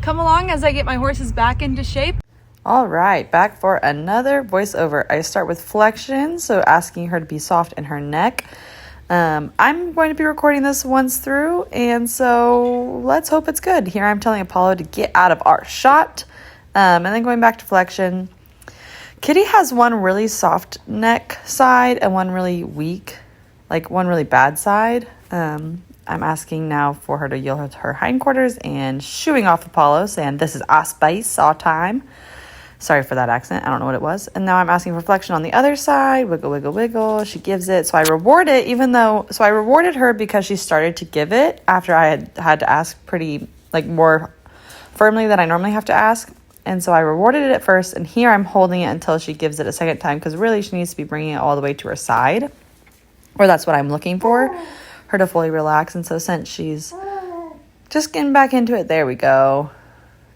Come along as I get my horses back into shape. All right, back for another voiceover. I start with flexion, so asking her to be soft in her neck. I'm going to be recording this once through, and so let's hope it's good. Here I'm telling Apollo to get out of our shot, and then going back to flexion. Kitty has one really soft neck side and one really weak, like one really bad side. I'm asking now for her to yield her hindquarters and shooing off Apollo, saying this is our space, our time. Sorry for that accent. I don't know what it was. And now I'm asking for flexion on the other side. Wiggle, wiggle, wiggle. She gives it. So I reward it, so I rewarded her because she started to give it after I had to ask pretty, more firmly than I normally have to ask. And so I rewarded it at first. And here I'm holding it until she gives it a second time because really she needs to be bringing it all the way to her side. Or that's what I'm looking for, her to fully relax. And so since she's just getting back into it, there we go.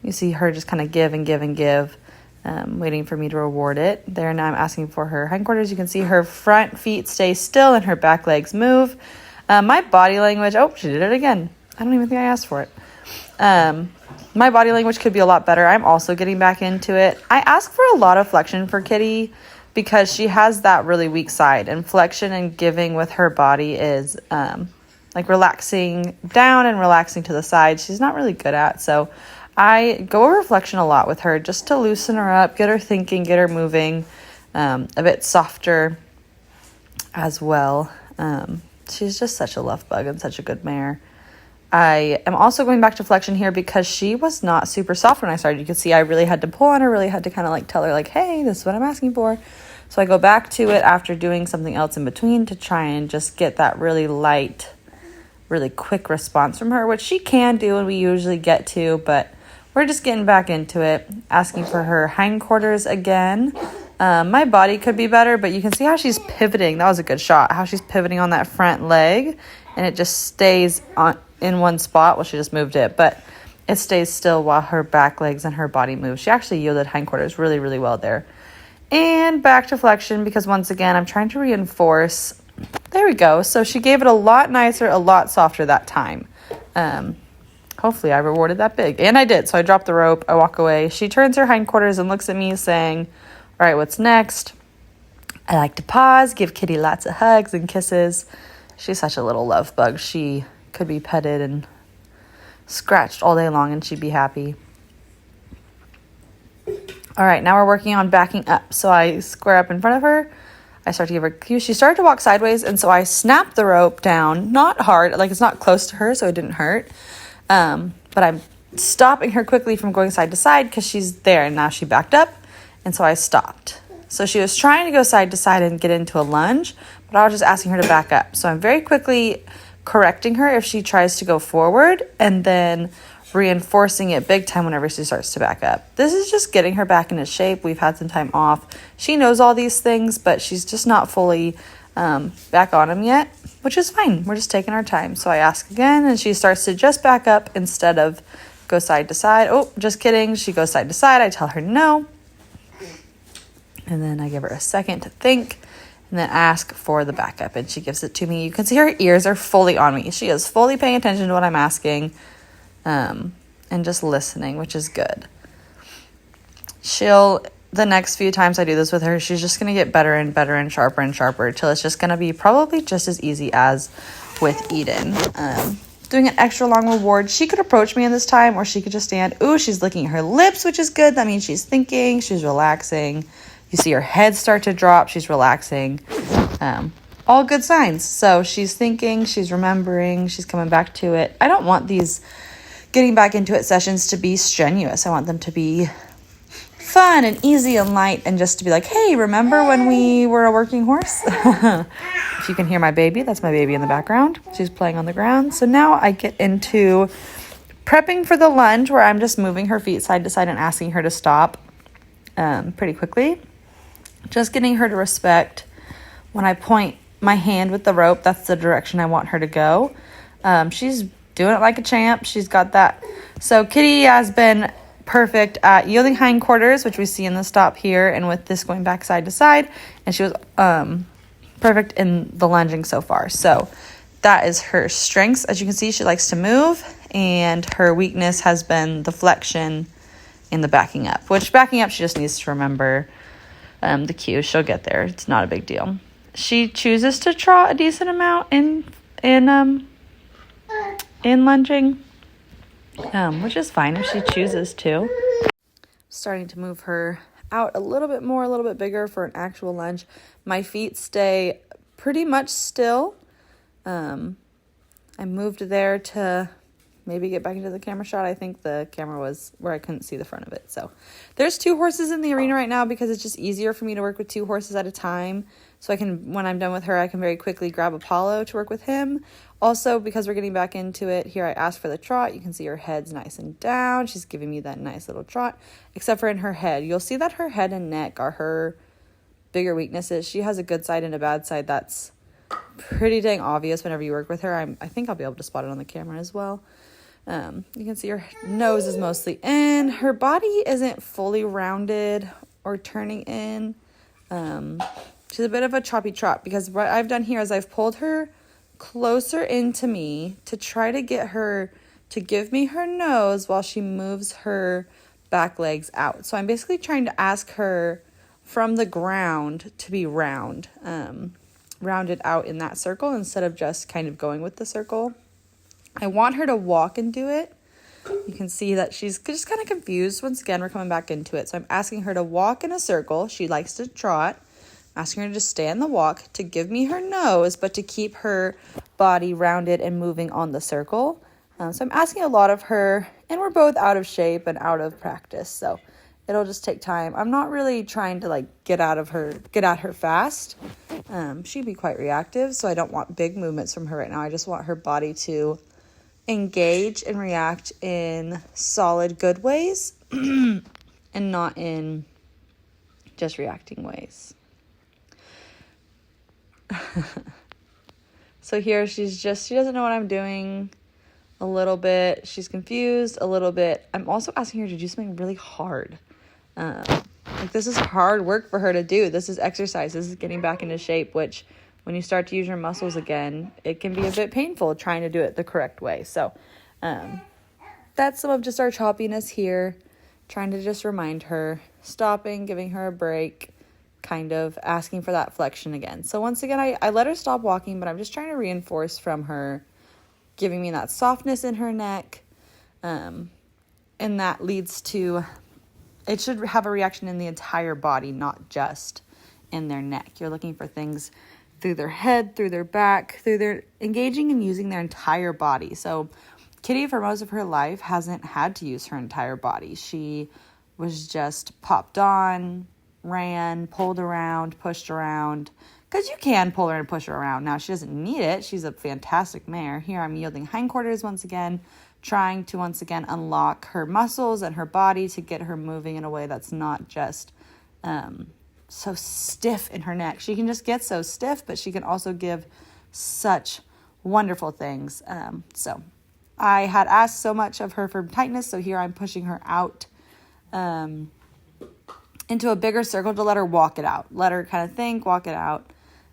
You see her just kind of give and give and give. Waiting for me to reward it. There, now I'm asking for her hindquarters. You can see her front feet stay still and her back legs move. My body language, she did it again. I don't even think I asked for it. My body language could be a lot better. I'm also getting back into it. I ask for a lot of flexion for Kitty because she has that really weak side, and flexion and giving with her body is relaxing down and relaxing to the side. She's not really good at, so I go over flexion a lot with her just to loosen her up, get her thinking, get her moving, a bit softer as well. She's just such a love bug and such a good mare. I am also going back to flexion here because she was not super soft when I started. You can see I really had to pull on her, really had to kind of tell her hey, this is what I'm asking for. So I go back to it after doing something else in between to try and just get that really light, really quick response from her, which she can do and we usually get to, but we're just getting back into it, asking for her hindquarters again. My body could be better, but you can see how she's pivoting. That was a good shot, how she's pivoting on that front leg, and it just stays in one spot. Well, she just moved it, but it stays still while her back legs and her body move. She actually yielded hindquarters really, really well there. And back to flexion because, once again, I'm trying to reinforce. There we go. So she gave it a lot nicer, a lot softer that time. Hopefully I rewarded that big. And I did. So I drop the rope. I walk away. She turns her hindquarters and looks at me saying, all right, what's next? I like to pause, give Kitty lots of hugs and kisses. She's such a little love bug. She could be petted and scratched all day long and she'd be happy. All right, now we're working on backing up. So I square up in front of her. I start to give her cues. She started to walk sideways, and so I snapped the rope down. Not hard. It's not close to her, so it didn't hurt. But I'm stopping her quickly from going side to side because she's there, and now she backed up, and so I stopped. So she was trying to go side to side and get into a lunge, but I was just asking her to back up. So I'm very quickly correcting her if she tries to go forward, and then reinforcing it big time whenever she starts to back up. This is just getting her back into shape. We've had some time off. She knows all these things, but she's just not fully back on them yet, which is fine. We're just taking our time. So I ask again, and she starts to just back up instead of go side to side. Oh, just kidding. She goes side to side. I tell her no. And then I give her a second to think and then ask for the backup, and she gives it to me. You can see her ears are fully on me. She is fully paying attention to what I'm asking and just listening, which is good. The next few times I do this with her, she's just going to get better and better and sharper till it's just going to be probably just as easy as with Eden. Doing an extra long reward. She could approach me in this time, or she could just stand. Ooh, she's licking her lips, which is good. That means she's thinking, she's relaxing. You see her head start to drop. She's relaxing. All good signs. So she's thinking, she's remembering, she's coming back to it. I don't want these getting back into it sessions to be strenuous. I want them to be fun and easy and light, and just to be hey, remember when we were a working horse? If you can hear my baby, that's my baby in the background. She's playing on the ground. So now I get into prepping for the lunge, where I'm just moving her feet side to side and asking her to stop pretty quickly. Just getting her to respect when I point my hand with the rope, that's the direction I want her to go. She's doing it like a champ. She's got that. So Kitty has been perfect at yielding hindquarters, which we see in the stop here, and with this going back side to side, and she was perfect in the lunging so far. So that is her strengths. As you can see, she likes to move, and her weakness has been the flexion and the backing up, which backing up she just needs to remember the cue. She'll get there. It's not a big deal. She chooses to trot a decent amount in lunging, which is fine if she chooses to. Starting to move her out a little bit more, a little bit bigger for an actual lunge. My feet stay pretty much still. I moved there to maybe get back into the camera shot. I think the camera was where I couldn't see the front of it. So there's 2 horses in the arena right now because it's just easier for me to work with 2 horses at a time. So I can, when I'm done with her, I can very quickly grab Apollo to work with him. Also, because we're getting back into it, here I asked for the trot. You can see her head's nice and down. She's giving me that nice little trot, except for in her head. You'll see that her head and neck are her bigger weaknesses. She has a good side and a bad side. That's pretty dang obvious whenever you work with her. I think I'll be able to spot it on the camera as well. You can see her nose is mostly in. Her body isn't fully rounded or turning in. She's a bit of a choppy trot because what I've done here is I've pulled her closer into me to try to get her to give me her nose while she moves her back legs out. So I'm basically trying to ask her from the ground to be rounded out in that circle instead of just kind of going with the circle. I want her to walk and do it. You can see that she's just kind of confused. Once again, we're coming back into it. So I'm asking her to walk in a circle. She likes to trot. I'm asking her to just stay in the walk, to give me her nose, but to keep her body rounded and moving on the circle. So I'm asking a lot of her, and we're both out of shape and out of practice. So it'll just take time. I'm not really trying to like get at her fast. She'd be quite reactive, so I don't want big movements from her right now. I just want her body to engage and react in solid, good ways and not in just reacting ways. So here she doesn't know what I'm doing a little bit. She's confused a little bit. I'm also asking her to do something really hard. Like this is hard work for her to do. This is exercise. This is getting back into shape, which when you start to use your muscles again, it can be a bit painful trying to do it the correct way. So that's some of just our choppiness here, trying to just remind her, stopping, giving her a break, kind of asking for that flexion again. So once again, I let her stop walking, but I'm just trying to reinforce from her, giving me that softness in her neck. And that leads to, it should have a reaction in the entire body, not just in their neck. You're looking for things through their head, through their back, through their engaging and using their entire body. So Kitty, for most of her life, hasn't had to use her entire body. She was just popped on, ran, pulled around, pushed around, because you can pull her and push her around. Now, she doesn't need it. She's a fantastic mare. Here I'm yielding hindquarters once again, trying to once again unlock her muscles and her body to get her moving in a way that's not just so stiff in her neck. She can just get so stiff, but she can also give such wonderful things. So I had asked so much of her for tightness, so here I'm pushing her out into a bigger circle to let her walk it out. Let her kind of think, walk it out.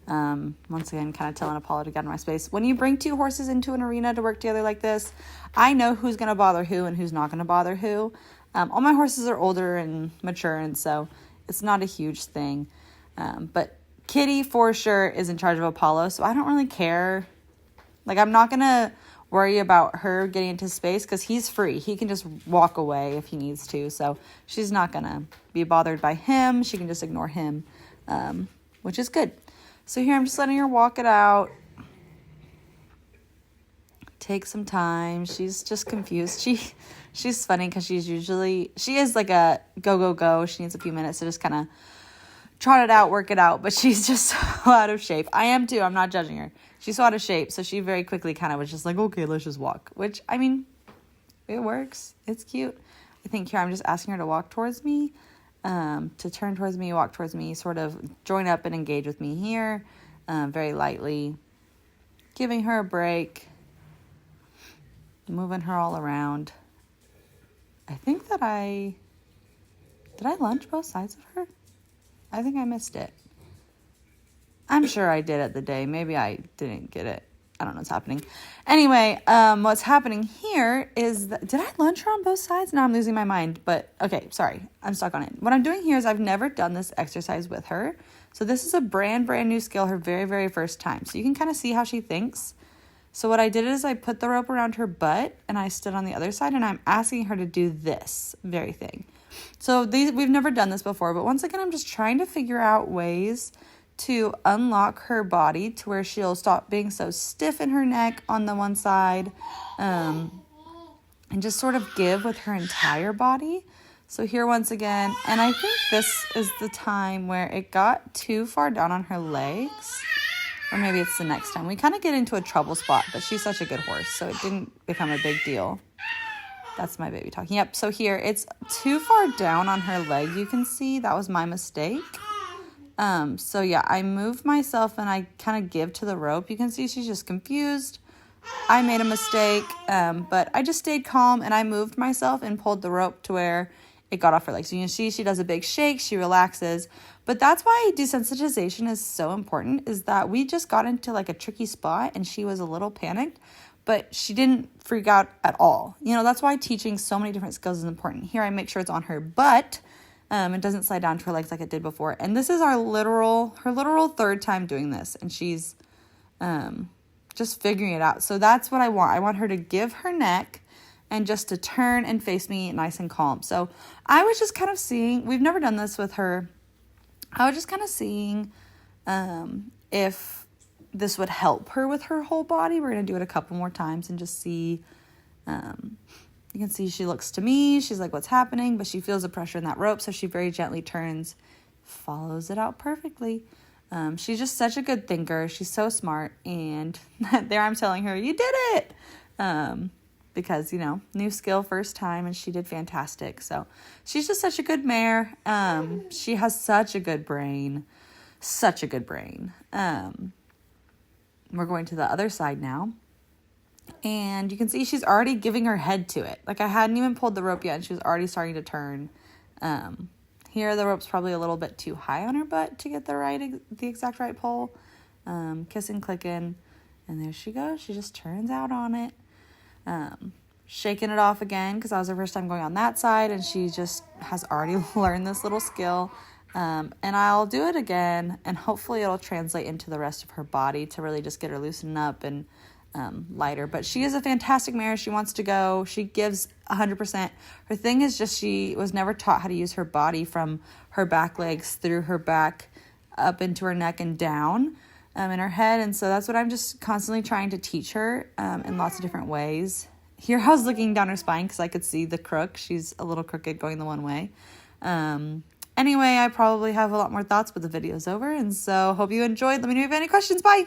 Once again, kind of telling Apollo to get in my space. When you bring 2 horses into an arena to work together like this, I know who's going to bother who and who's not going to bother who. All my horses are older and mature, and so it's not a huge thing. But Kitty, for sure, is in charge of Apollo, so I don't really care. Like, I'm not going to worry about her getting into space because he's free. He can just walk away if he needs to, so she's not going to be bothered by him. She can just ignore him, which is good. So here I'm just letting her walk it out. Take some time. She's just confused. She's funny because she is like a go. She needs a few minutes to just kind of trot it out, work it out, but she's just so out of shape. I am too. I'm not judging her. She's so out of shape, so she very quickly kind of was just like, okay, let's just walk, which, I mean, it works. It's cute. I think here I'm just asking her to walk towards me, to turn towards me, walk towards me, sort of join up and engage with me here, very lightly, giving her a break, moving her all around. I think that did I lunge both sides of her? I think I missed it. I'm sure I did at the day. Maybe I didn't get it. I don't know what's happening. Anyway, what's happening here is that, did I lunge her on both sides? Now I'm losing my mind, but okay, sorry. I'm stuck on it. What I'm doing here is I've never done this exercise with her. So this is a brand new skill, her very, very first time. So you can kind of see how she thinks. So what I did is I put the rope around her butt and I stood on the other side and I'm asking her to do this very thing. So we've never done this before, but once again, I'm just trying to figure out ways to unlock her body to where she'll stop being so stiff in her neck on the one side, and just sort of give with her entire body. So here once again, and I think this is the time where it got too far down on her legs. Or maybe it's the next time. We kind of get into a trouble spot, but she's such a good horse, so it didn't become a big deal. That's my baby talking. Yep, so here, it's too far down on her leg, you can see. That was my mistake. So yeah, I moved myself and I kind of give to the rope. You can see she's just confused. I made a mistake, but I just stayed calm and I moved myself and pulled the rope to where it got off her leg. So you can see she does a big shake, she relaxes. But that's why desensitization is so important, is that we just got into like a tricky spot and she was a little panicked, but she didn't freak out at all. You know, that's why teaching so many different skills is important. Here I make sure it's on her butt. It doesn't slide down to her legs like it did before. And this is her literal third time doing this. And she's just figuring it out. So that's what I want. I want her to give her neck and just to turn and face me nice and calm. So I was just kind of seeing, we've never done this with her. I was just kind of seeing if this would help her with her whole body. We're going to do it a couple more times and just see. You can see she looks to me. She's like, what's happening? But she feels the pressure in that rope. So she very gently turns, follows it out perfectly. She's just such a good thinker. She's so smart. And there I'm telling her, you did it. Because, you know, new skill, first time, and she did fantastic. So she's just such a good mare. She has such a good brain. Such a good brain. We're going to the other side now. And you can see she's already giving her head to it. Like I hadn't even pulled the rope yet and she was already starting to turn. Here the rope's probably a little bit too high on her butt to get the exact right pull. Kissing, clicking, and there she goes. She just turns out on it. Shaking it off again because that was her first time going on that side and she just has already learned this little skill. And I'll do it again and hopefully it'll translate into the rest of her body to really just get her loosened up and lighter. But she is a fantastic mare. She wants to go. She gives 100%. Her thing is just she was never taught how to use her body from her back legs through her back up into her neck and down in her head. And so that's what I'm just constantly trying to teach her in lots of different ways. Here I was looking down her spine because I could see the crook. She's a little crooked going the one way. Anyway, I probably have a lot more thoughts, but the video's over. And so hope you enjoyed. Let me know if you have any questions. Bye.